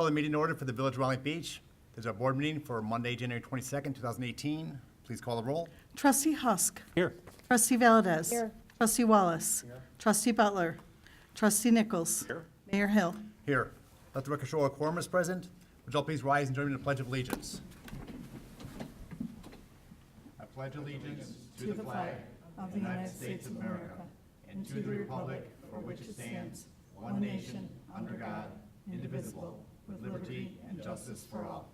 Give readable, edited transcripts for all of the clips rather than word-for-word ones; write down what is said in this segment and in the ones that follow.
Call the meeting in order for the Village of Wallingford Beach. This is our board meeting for Monday, January 22nd, 2018. Please call the roll. Trustee Husk. Here. Trustee Valdez. Here. Trustee Wallace. Trustee Butler. Trustee Nichols. Here. Mayor Hill. Here. Let the record show a quorum is present. Would you all please rise and join me in the Pledge of Allegiance? I pledge allegiance to the flag of the United States of America and to the republic for which it stands, one nation, under God, indivisible, with liberty and justice for all.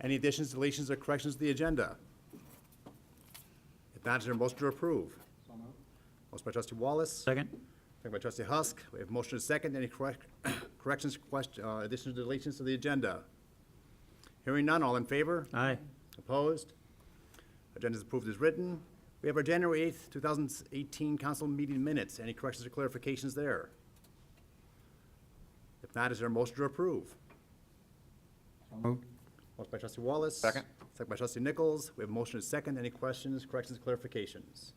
Any additions, deletions, or corrections to the agenda? If not, is there a motion to approve? Motion by trustee Wallace, Second. second by trustee Husk. We have motion and second. Any corrections, additions, deletions to the agenda? Hearing none, all in favor? Aye. Opposed? Agenda is approved as written. We have our January 8th, 2018 council meeting minutes. Any corrections or clarifications there? If not, is there a motion to approve? Moved. Motion by trustee Wallace. Second. Second by trustee Nichols. We have motion and second. Any questions, corrections, clarifications?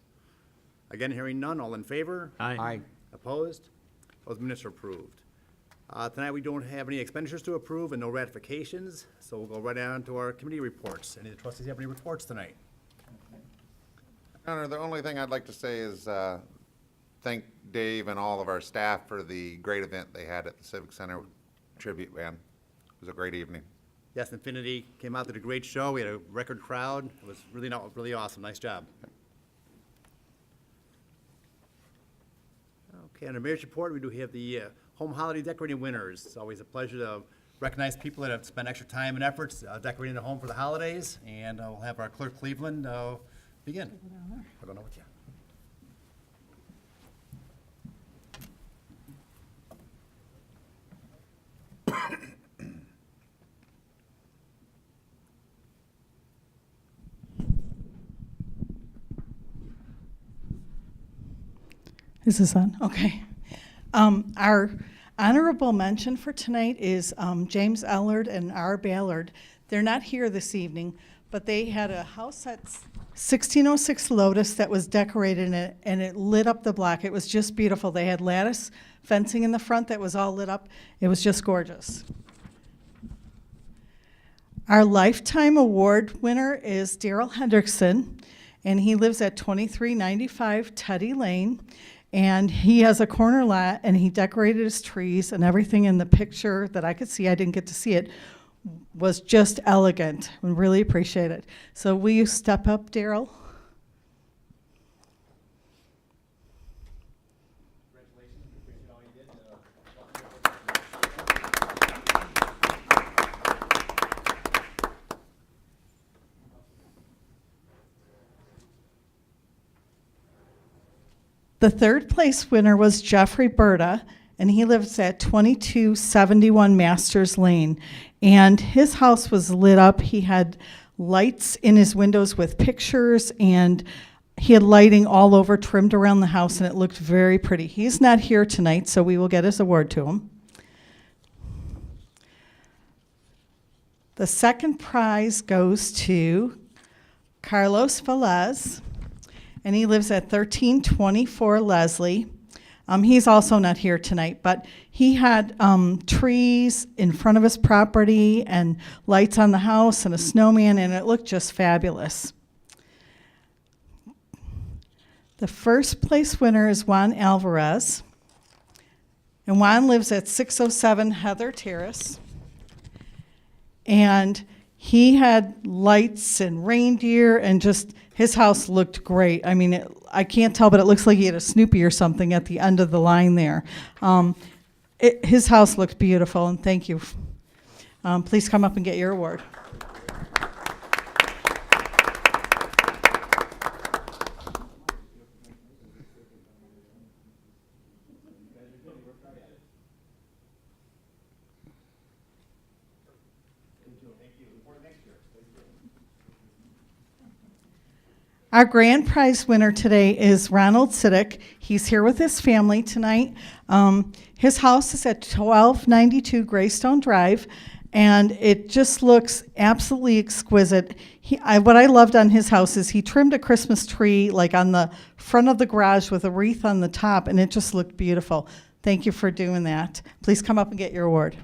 Again, hearing none. All in favor? Aye. Opposed? Those minutes are approved. Tonight, we don't have any expenditures to approve and no ratifications, so we'll go right on to our committee reports. Any of the trustees have any reports tonight? Your Honor, the only thing I'd like to say is thank Dave and all of our staff for the great event they had at the Civic Center tribute band. It was a great evening. Yes, Infinity came out, did a great show. We had a record crowd. It was really awesome. Nice job. Okay, on the mayor's report, we do have the home holiday decorating winners. It's always a pleasure to recognize people that have spent extra time and efforts decorating the home for the holidays. And we'll have our clerk Cleveland begin. I don't know what you. Is this on? Okay. Our honorable mention for tonight is James Ellard and R. Ballard. They're not here this evening, but they had a house at 1606 Lotus that was decorated in it, and it lit up the block. It was just beautiful. They had lattice fencing in the front that was all lit up. It was just gorgeous. Our Lifetime Award winner is Daryl Hendrickson, and he lives at 2395 Teddy Lane. And he has a corner lot, and he decorated his trees, and everything in the picture that I could see, I didn't get to see it, was just elegant. We really appreciate it. So will you step up, Daryl? Congratulations. We appreciate all you did. The third place winner was Jeffrey Berta, and he lives at 2271 Masters Lane. And his house was lit up. He had lights in his windows with pictures, and he had lighting all over, trimmed around the house, and it looked very pretty. He's not here tonight, so we will get his award to him. The second prize goes to Carlos Velez, and he lives at 1324 Leslie. He's also not here tonight, but he had trees in front of his property and lights on the house and a snowman, and it looked just fabulous. The first place winner is Juan Alvarez, and Juan lives at 607 Heather Terrace, and he had lights and reindeer, and just his house looked great. I mean, I can't tell, but it looks like he had a Snoopy or something at the end of the line there. His house looked beautiful, and thank you. Please come up and get your award. Our grand prize winner today is Ronald Siddick. He's here with his family tonight. His house is at 1292 Greystone Drive, and it just looks absolutely exquisite. What I loved on his house is he trimmed a Christmas tree like on the front of the garage with a wreath on the top, and it just looked beautiful. Thank you for doing that. Please come up and get your award.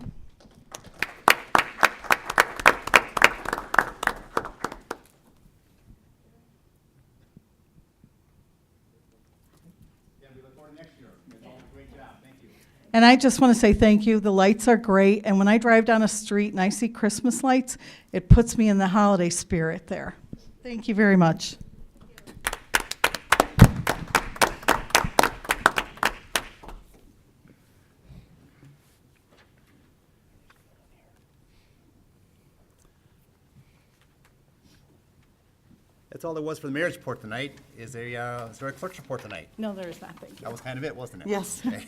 And I just want to say thank you. The lights are great, and when I drive down a street and I see Christmas lights, it puts me in the holiday spirit there. Thank you very much. That's all there was for the mayor's report tonight. Is there a clerk's report tonight? No, there is not. Thank That was kind of it, wasn't it? Yes. Okay.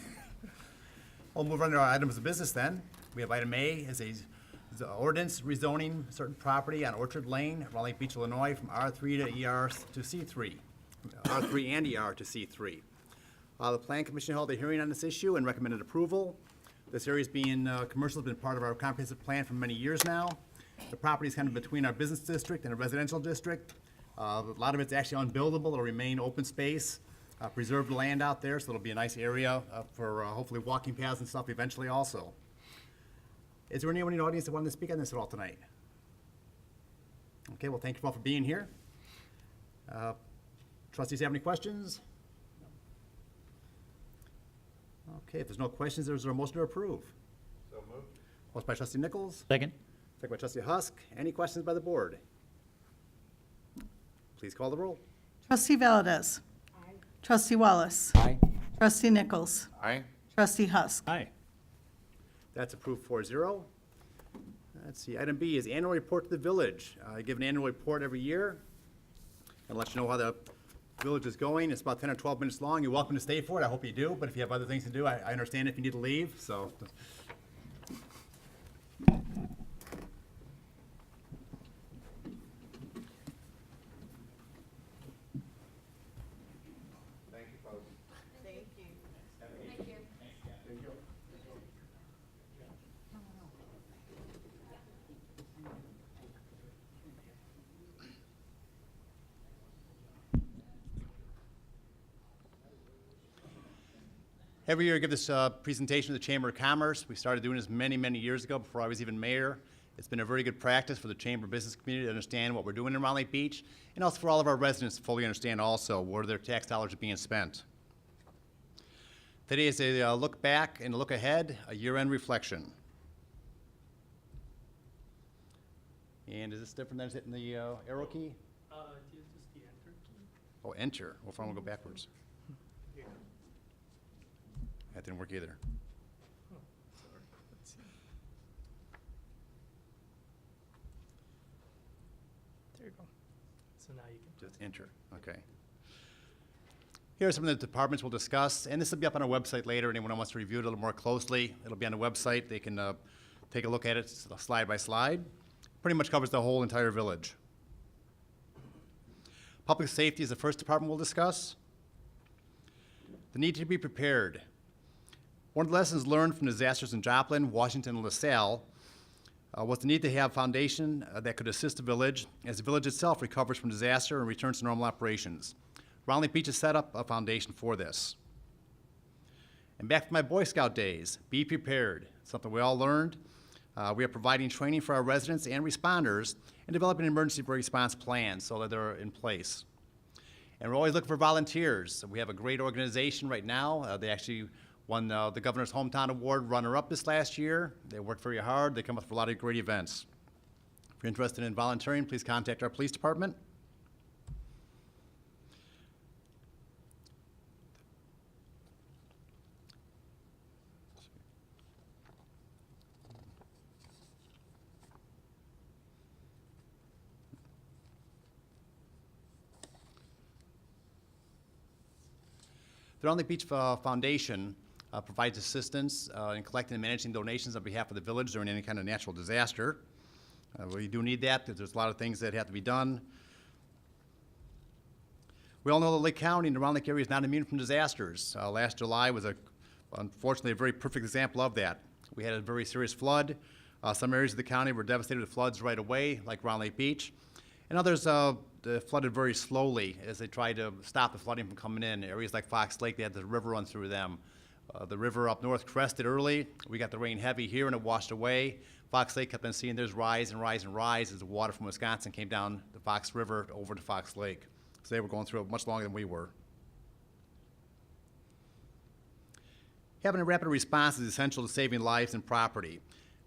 We'll move on to our items of business then. We have item A is a ordinance rezoning certain property on Orchard Lane, Raleigh Beach, Illinois, from R3 to ER to C3, R3 and ER to C3. The Plan Commission held a hearing on this issue and recommended approval. This area is being, commercial has been part of our comprehensive plan for many years now. The property is kind of between our business district and a residential district. A lot of it's actually unbuildable. It'll remain open space, preserved land out there, so it'll be a nice area for hopefully walking paths and stuff eventually also. Is there anyone in the audience that wanted to speak on this at all tonight? Okay, well, thank you all for being here. Trustees have any questions? Okay, if there's no questions, is there a motion to approve? So moved. Motion by trustee Nichols, Second. second by trustee Husk. Any questions by the board? Please call the roll. Trustee Valdez. Aye. Trustee Wallace. Aye. Trustee Nichols. Aye? Trustee Husk. Aye. That's approved 4-0. Let's see, item B is annual report to the village. I give an annual report every year and let you know how the village is going. It's about 10 or 12 minutes long. You're welcome to stay for it. I hope you do, but if you have other things to do, I understand if you need to leave, so. Thank you, folks. Every year I give this presentation to the Chamber of Commerce. We started doing this many, many years ago before I was even mayor. It's been a very good practice for the Chamber business community to understand what we're doing in Raleigh Beach, and also for all of our residents to fully understand also where their tax dollars are being spent. Today is a look back and a look ahead, a year-end reflection. And is this different than hitting the arrow key? It is just the enter key. Oh, enter. Well, if I want to go backwards. Here. That didn't work either. Oh, sorry. Let's see. There you go. So now you can. Just enter, okay. Here are some of the departments we'll discuss, and this will be up on our website later. Anyone who wants to review it a little more closely, it'll be on the website. They can take a look at it slide by slide. Pretty much covers the whole entire village. Public safety is the first department we'll discuss. The need to be prepared. One of the lessons learned from disasters in Joplin, Washington, and LaSalle was the need to have a foundation that could assist the village as the village itself recovers from disaster and returns to normal operations. Raleigh Beach has set up a foundation for this. And back to my Boy Scout days, be prepared. Something we all learned. We are providing training for our residents and responders and developing emergency response plans so that they're in place. And we're always looking for volunteers. We have a great organization right now. They actually won the Governor's Hometown Award runner-up this last year. They work very hard. They come up with a lot of great events. If you're interested in volunteering, please contact our police department. The Raleigh Beach Foundation provides assistance in collecting and managing donations on behalf of the village during any kind of natural disaster. We do need that, because there's a lot of things that have to be done. We all know that Lake County and the Round Lake area is not immune from disasters. Last July was unfortunately a very perfect example of that. We had a very serious flood. Some areas of the county were devastated with floods right away, like Round Lake Beach, and others flooded very slowly as they tried to stop the flooding from coming in. Areas like Fox Lake, they had the river run through them. The river up north crested early. We got the rain heavy here and it washed away. Fox Lake kept on seeing theirs rise and rise and rise as the water from Wisconsin came down the Fox River over to Fox Lake. So they were going through it much longer than we were. Having a rapid response is essential to saving lives and property.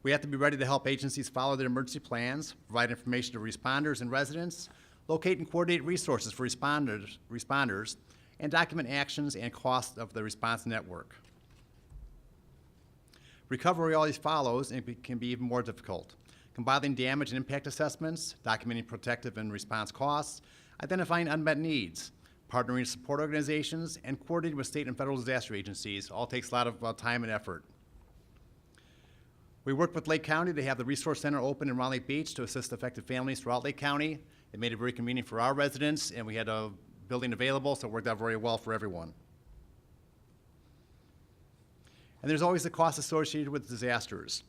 We have to be ready to help agencies follow their emergency plans, provide information to responders and residents, locate and coordinate resources for responders, and document actions and costs of the response network. Recovery always follows and can be even more difficult. Combining damage and impact assessments, documenting protective and response costs, identifying unmet needs, partnering with support organizations, and coordinating with state and federal disaster agencies all takes a lot of time and effort. We worked with Lake County to have the Resource Center open in Round Lake Beach to assist affected families throughout Lake County. It made it very convenient for our residents, and we had a building available, so it worked out very well for everyone. And there's always the cost associated with disasters.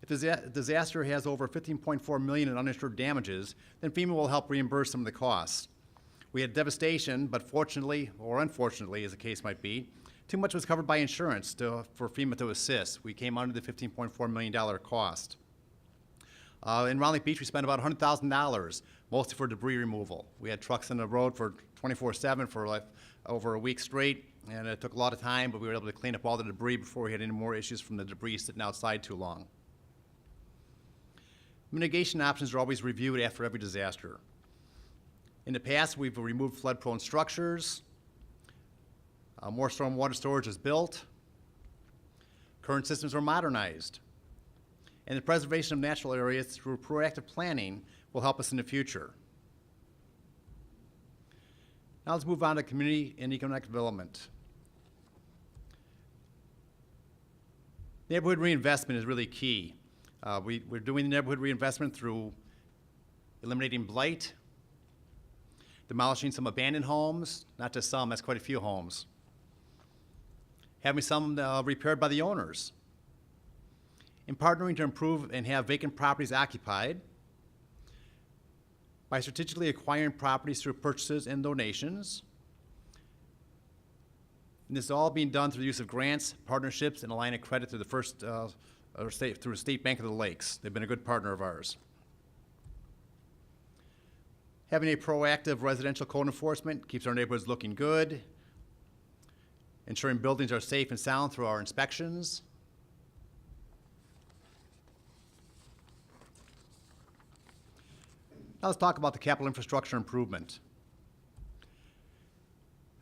If the disaster has over $15.4 million in uninsured damages, then FEMA will help reimburse some of the costs. We had devastation, but fortunately, or unfortunately, as the case might be, too much was covered by insurance for FEMA to assist. We came under the $15.4 million cost. In Round Lake Beach, we spent about $100,000, mostly for debris removal. We had trucks on the road for 24/7 for like over a week straight, and it took a lot of time, but we were able to clean up all the debris before we had any more issues from the debris sitting outside too long. Mitigation options are always reviewed after every disaster. In the past, we've removed flood-prone structures. More stormwater storage is built. Current systems are modernized. And the preservation of natural areas through proactive planning will help us in the future. Now let's move on to community and economic development. Neighborhood reinvestment is really key. We're doing the neighborhood reinvestment through eliminating blight, demolishing some abandoned homes, not just some, that's quite a few homes, having some repaired by the owners, in partnering to improve and have vacant properties occupied, by strategically acquiring properties through purchases and donations. And this is all being done through the use of grants, partnerships, and a line of credit through through the State Bank of the Lakes. They've been a good partner of ours. Having a proactive residential code enforcement keeps our neighborhoods looking good, ensuring buildings are safe and sound through our inspections. Now let's talk about the capital infrastructure improvement.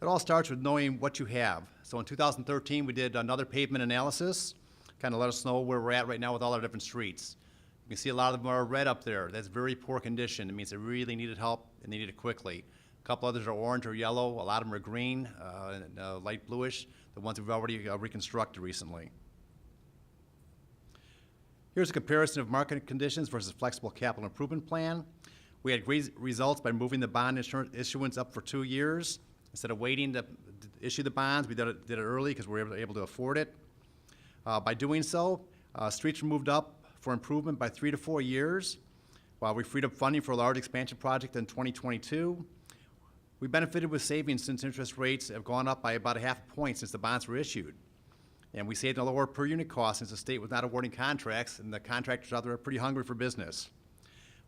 It all starts with knowing what you have. So in 2013, we did another pavement analysis, kind of let us know where we're at right now with all our different streets. You can see a lot of them are red up there. That's very poor condition. It means they really needed help and they need it quickly. A couple others are orange or yellow. A lot of them are green, and light bluish, the ones we've already reconstructed recently. Here's a comparison of market conditions versus flexible capital improvement plan. We had great results by moving the bond issuance up for 2 years. Instead of waiting to issue the bonds, we did it early because we were able to afford it. By doing so, streets were moved up for improvement by 3 to 4 years, while we freed up funding for a large expansion project in 2022. We benefited with savings since interest rates have gone up by about a half a point since the bonds were issued. And we saved a lower per unit cost since the state was not awarding contracts and the contractors out there are pretty hungry for business.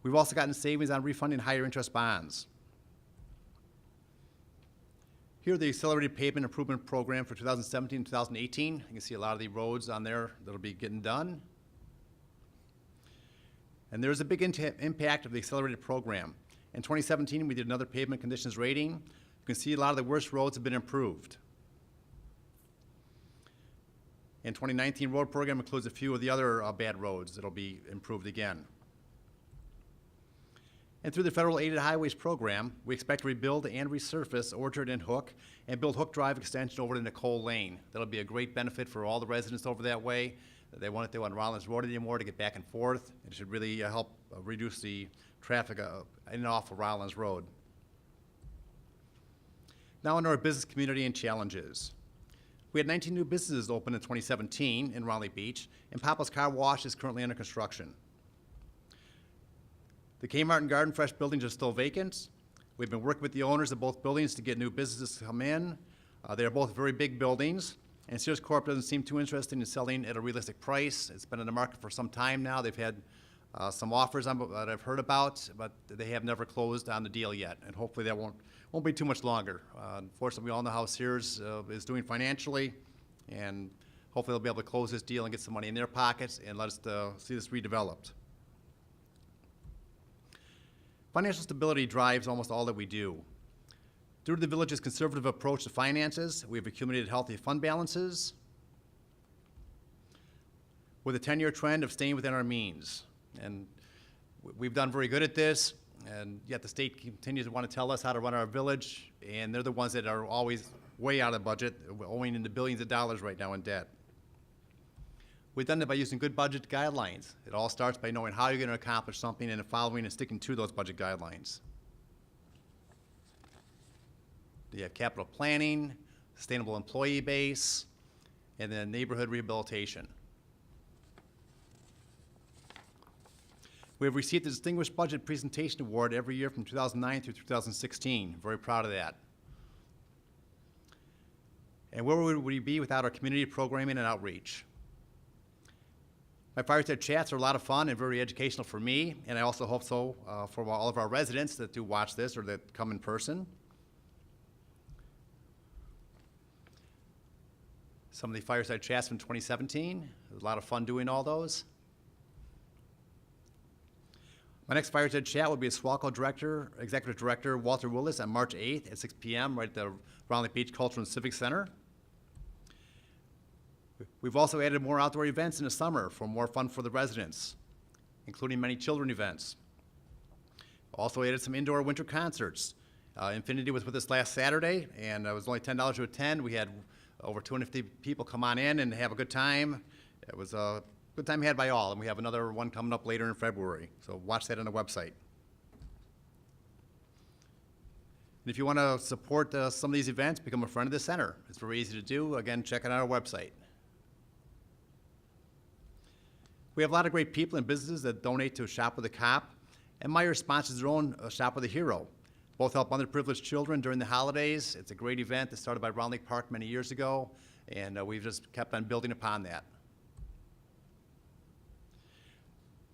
We've also gotten savings on refunding higher interest bonds. Here are the Accelerated Pavement Improvement Program for 2017 and 2018. You can see a lot of the roads on there that'll be getting done. And there's a big impact of the accelerated program. In 2017, we did another pavement conditions rating. You can see a lot of the worst roads have been improved. In 2019, road program includes a few of the other bad roads that'll be improved again. And through the Federal Aided Highways Program, we expect to rebuild and resurface Orchard and Hook and build Hook Drive extension over to Nicole Lane. That'll be a great benefit for all the residents over that way. They want Rollins Road anymore to get back and forth. It should really help reduce the traffic in and off of Rollins Road. Now into our business community and challenges. We had 19 new businesses open in 2017 in Raleigh Beach, and Papa's Car Wash is currently under construction. The Kmart and Garden Fresh buildings are still vacant. We've been working with the owners of both buildings to get new businesses to come in. They are both very big buildings, and Sears Corp doesn't seem too interested in selling at a realistic price. It's been in the market for some time now. They've had some offers that I've heard about, but they have never closed on the deal yet, and hopefully that won't be too much longer. Unfortunately, we all know how Sears is doing financially, and hopefully they'll be able to close this deal and get some money in their pockets and let us see this redeveloped. Financial stability drives almost all that we do. Due to the village's conservative approach to finances, we have accumulated healthy fund balances with a 10-year trend of staying within our means. And we've done very good at this, and yet the state continues to want to tell us how to run our village, and they're the ones that are always way out of budget, owing into billions of dollars right now in debt. We've done that by using good budget guidelines. It all starts by knowing how you're going to accomplish something and following and sticking to those budget guidelines. You have capital planning, sustainable employee base, and then neighborhood rehabilitation. We have received the Distinguished Budget Presentation Award every year from 2009 through 2016. Very proud of that. And where would we be without our community programming and outreach? My fireside chats are a lot of fun and very educational for me, and I also hope so for all of our residents that do watch this or that come in person. Some of the fireside chats from 2017, it was a lot of fun doing all those. My next fireside chat will be with SWALCO Executive Director Walter Willis on March 8th at 6 p.m. right at the Raleigh Beach Cultural and Civic Center. We've also added more outdoor events in the summer for more fun for the residents, including many children events. Also added some indoor winter concerts. Infinity was with us last Saturday, and it was only $10 to attend. We had over 250 people come on in and have a good time. It was a good time had by all, and we have another one coming up later in February, so watch that on the website. And if you want to support some of these events, become a friend of the center. It's very easy to do. Again, check it out on our website. We have a lot of great people and businesses that donate to Shop with a Cop, and Meyer sponsors their own Shop with a Hero. Both help underprivileged children during the holidays. It's a great event that started by Round Lake Park many years ago, and we've just kept on building upon that.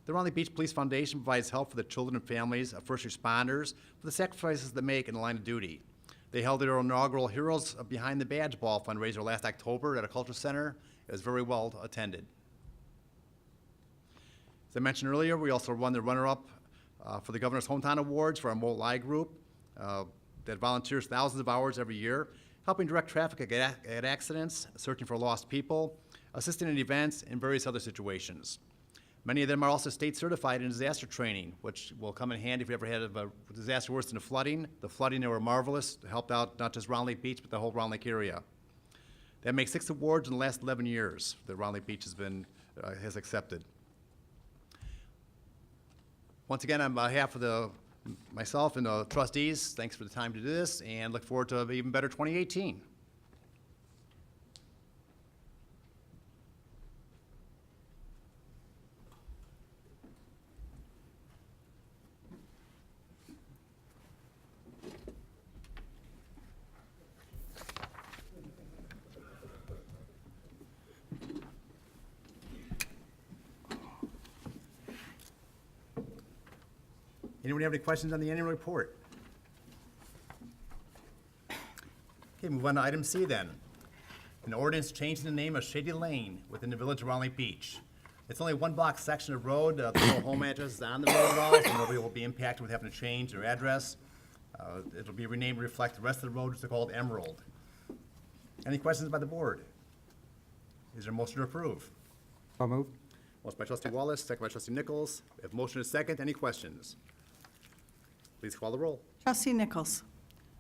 The Round Lake Beach Police Foundation provides help for the children and families of first responders for the sacrifices they make in the line of duty. They held their inaugural Heroes Behind the Badge Ball fundraiser last October at a cultural center. It was very well attended. As I mentioned earlier, we also won the runner-up for the Governor's Hometown Awards for our Moat group that volunteers thousands of hours every year, helping direct traffic at accidents, searching for lost people, assisting in events, and various other situations. Many of them are also state certified in disaster training, which will come in handy if you ever had a disaster worse than the flooding. The flooding, they were marvelous, helped out not just Round Lake Beach, but the whole Round Lake area. That makes 6 awards in the last 11 years that Round Lake Beach has accepted. Once again, on behalf of myself and the trustees, thanks for the time to do this, and look forward to an even better 2018. Anyone have any questions on the annual report? Okay, move on to item C then. An ordinance changing the name of Shady Lane within the village of Round Lake Beach. It's only one block section of road. The no home address is on the road at all, so nobody will be impacted with having to change their address. It'll be renamed to reflect the rest of the road, which is called Emerald. Any questions by the board? Is there a motion to approve? So moved. Motion by trustee Wallace, second by trustee Nichols. We have motion and second. Any questions? Please call the roll. Trustee Nichols.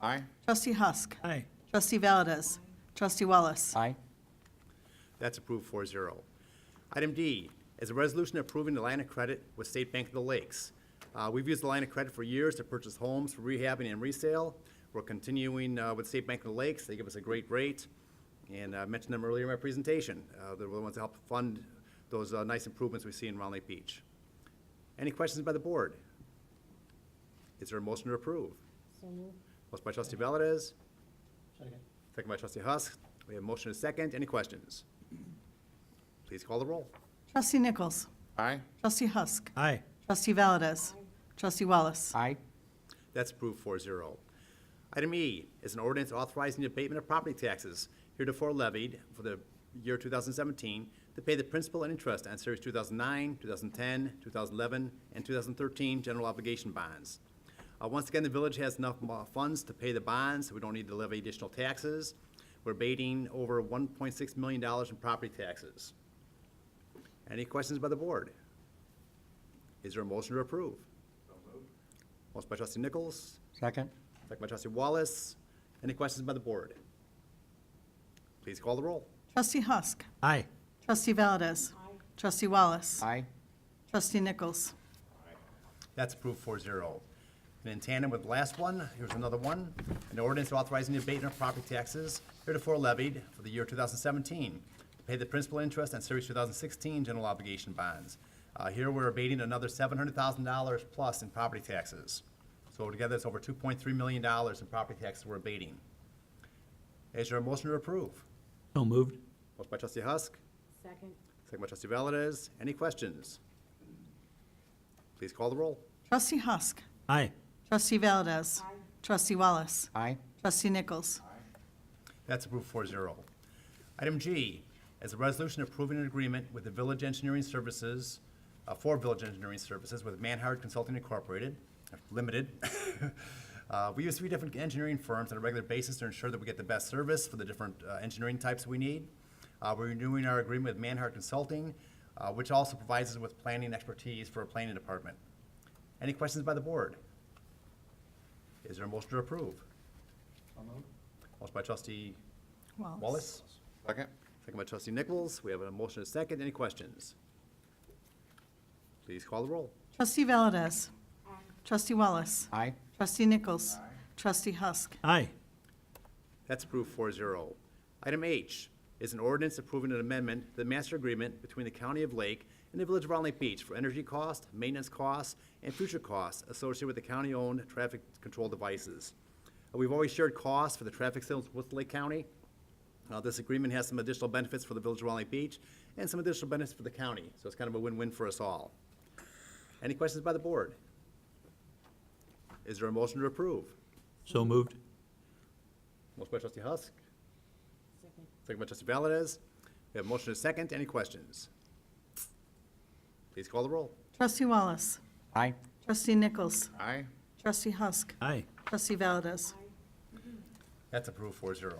Aye. Trustee Husk. Aye. Trustee Valdez. Trustee Wallace. Aye. That's approved 4-0. Item D is a resolution approving the line of credit with State Bank of the Lakes. We've used the line of credit for years to purchase homes for rehabbing and resale. We're continuing with State Bank of the Lakes. They give us a great rate. And I mentioned them earlier in my presentation. They're the ones that help fund those nice improvements we see in Round Lake Beach. Any questions by the board? Is there a motion to approve? Motion by trustee Valdez. Second by trustee Husk. We have a motion and a second. Any questions? Please call the roll. Trustee Nichols. Aye. Trustee Husk. Aye. Trustee Valdez. Trustee Wallace. Aye. That's approved 4-0. Item E is an ordinance authorizing the abatement of property taxes heretofore levied for the year 2017 to pay the principal and interest on Series 2009, 2010, 2011, and 2013 general obligation bonds. Once again, the village has enough funds to pay the bonds. We don't need to levy additional taxes. We're abating over $1.6 million in property taxes. Any questions by the board? Is there a motion to approve? Motion by trustee Nichols, Second. second by trustee Wallace. Any questions by the board? Please call the roll. Trustee Husk. Aye. Trustee Valdez. Trustee Wallace. Aye. Trustee Nichols. That's approved 4-0. And in tandem with the last one, here's another one. An ordinance authorizing the abatement of property taxes heretofore levied for the year 2017 to pay the principal and interest on Series 2016 general obligation bonds. Here, we're abating another $700,000 plus in property taxes. So together, it's over $2.3 million in property taxes we're abating. Is there a motion to approve? So moved. Motion by trustee Husk, Second. second by trustee Valdez. Any questions? Please call the roll. Trustee Husk. Aye. Trustee Valdez. Aye. Trustee Wallace. Aye. Trustee Nichols. That's approved 4-0. Item G is a resolution approving an agreement with the Village Engineering Services, for Village Engineering Services with Manhard Consulting Incorporated, Limited. We use 3 different engineering firms on a regular basis to ensure that we get the best service for the different engineering types we need. We're renewing our agreement with Manhard Consulting, which also provides us with planning expertise for our planning department. Any questions by the board? Is there a motion to approve? Motion by trustee Wallace, Second. second by trustee Nichols. We have a motion and a second. Any questions? Please call the roll. Trustee Valdez. Trustee Wallace. Aye. Trustee Nichols. Trustee Husk. Aye. That's approved 4-0. Item H is an ordinance approving an amendment to the master agreement between the County of Lake and the Village of Round Lake Beach for energy costs, maintenance costs, and future costs associated with the county-owned traffic control devices. We've always shared costs for the traffic signals with Lake County. This agreement has some additional benefits for the Village of Round Lake Beach and some additional benefits for the county, so it's kind of a win-win for us all. Any questions by the board? Is there a motion to approve? So moved. Motion by trustee Husk, Second. second by trustee Valdez. We have a motion and a second. Any questions? Please call the roll. Trustee Wallace. Aye. Trustee Nichols. Aye. Trustee Husk. Aye. Trustee Valdez. That's approved 4-0.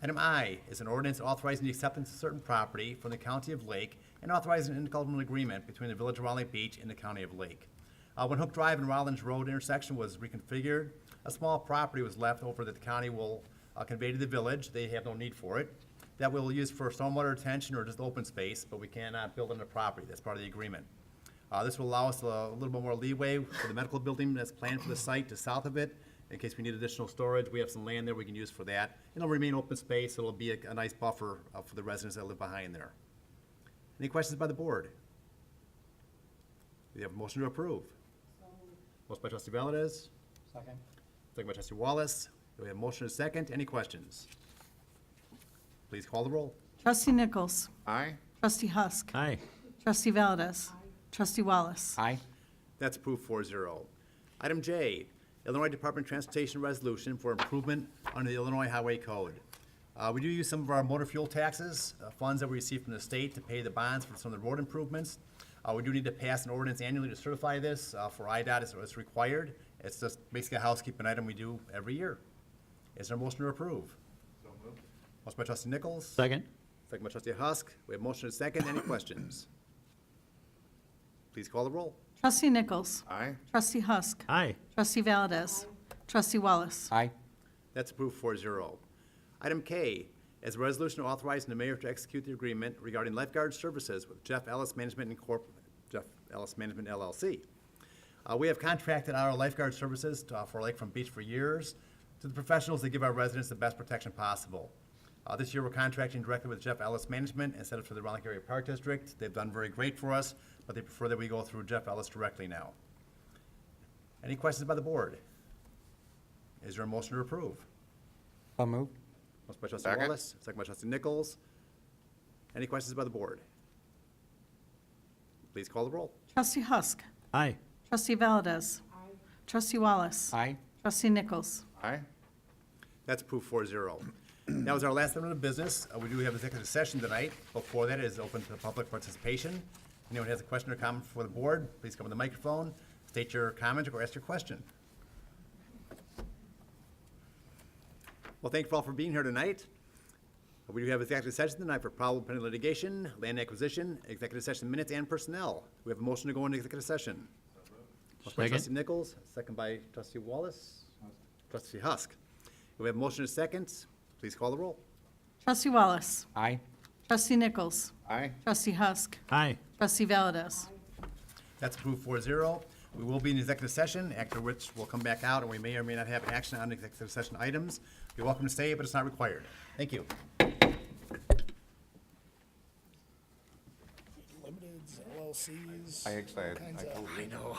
Item I is an ordinance authorizing the acceptance of certain property from the County of Lake and authorizing an intergovernmental agreement between the Village of Round Lake Beach and the County of Lake. When Hook Drive and Rollins Road intersection was reconfigured, a small property was left over that the county will convey to the village. They have no need for it. That we'll use for stormwater retention or just open space, but we cannot build on the property. That's part of the agreement. This will allow us a little bit more leeway for the medical building that's planned for the site to south of it. In case we need additional storage, we have some land there we can use for that. It'll remain open space. It'll be a nice buffer for the residents that live behind there. Any questions by the board? We have a motion to approve. Motion by trustee Valdez, Second. second by trustee Wallace. We have a motion and a second. Any questions? Please call the roll. Trustee Nichols. Aye. Trustee Husk. Aye. Trustee Valdez. Trustee Wallace. Aye. That's approved 4-0. Item J, Illinois Department of Transportation resolution for improvement under the Illinois Highway Code. We do use some of our motor fuel taxes, funds that we receive from the state to pay the bonds for some of the road improvements. We do need to pass an ordinance annually to certify this for IDOT as it's required. It's just basically a housekeeping item we do every year. Is there a motion to approve? Motion by trustee Nichols. Second. Second by trustee Husk. We have motion and second. Any questions? Please call the roll. Trustee Nichols. Aye. Trustee Husk. Aye. Trustee Valdez. Trustee Wallace. Aye. That's approved 4-0. Item K is a resolution authorizing the mayor to execute the agreement regarding lifeguard services with Jeff Ellis Management LLC. We have contracted our lifeguard services for Lakefront Beach for years to the professionals that give our residents the best protection possible. This year, we're contracting directly with Jeff Ellis Management instead of through the Rollick Area Park District. They've done very great for us, but they prefer that we go through Jeff Ellis directly now. Any questions by the board? Is there a motion to approve? So moved. Motion by trustee Second. Wallace, second by trustee Nichols. Any questions by the board? Please call the roll. Trustee Husk. Aye. Trustee Valdez. Trustee Wallace. Aye. Trustee Nichols. Aye. That's approved 4-0. That was our last item of business. We do have an executive session tonight. Before that, it is open to public participation. Anyone has a question or comment for the board, please come to the microphone, state your comment or ask your question. Well, thank you all for being here tonight. We do have executive session tonight for probable pending litigation, land acquisition, executive session minutes, and personnel. We have a motion to go into executive session. Motion by Second. trustee Nichols, second by trustee Wallace, trustee Husk. We have a motion and a second. Please call the roll. Trustee Wallace. Aye. Trustee Nichols. Aye. Trustee Husk. Aye. Trustee Valdez. That's approved 4-0. We will be in executive session, after which we'll come back out, and we may or may not have action on executive session items. You're welcome to stay, but it's not required. Thank you. Limiteds, LLCs. I excited. kinds I of- told you. I know.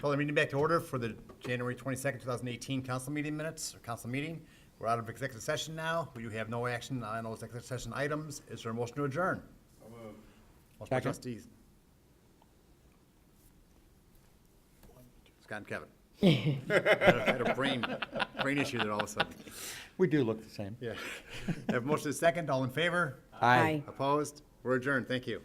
Call the meeting back to order for the January 22nd, 2018 council meeting minutes, or council meeting. We're out of executive session now. We do have no action on those executive session items. Is there a motion to adjourn? Motion by Second. trustees. Scott and Kevin. Had a brain issue there all of a sudden. We do look the same. Yeah. Have a motion to second. All in favor? Aye. Opposed? We're adjourned. Thank you.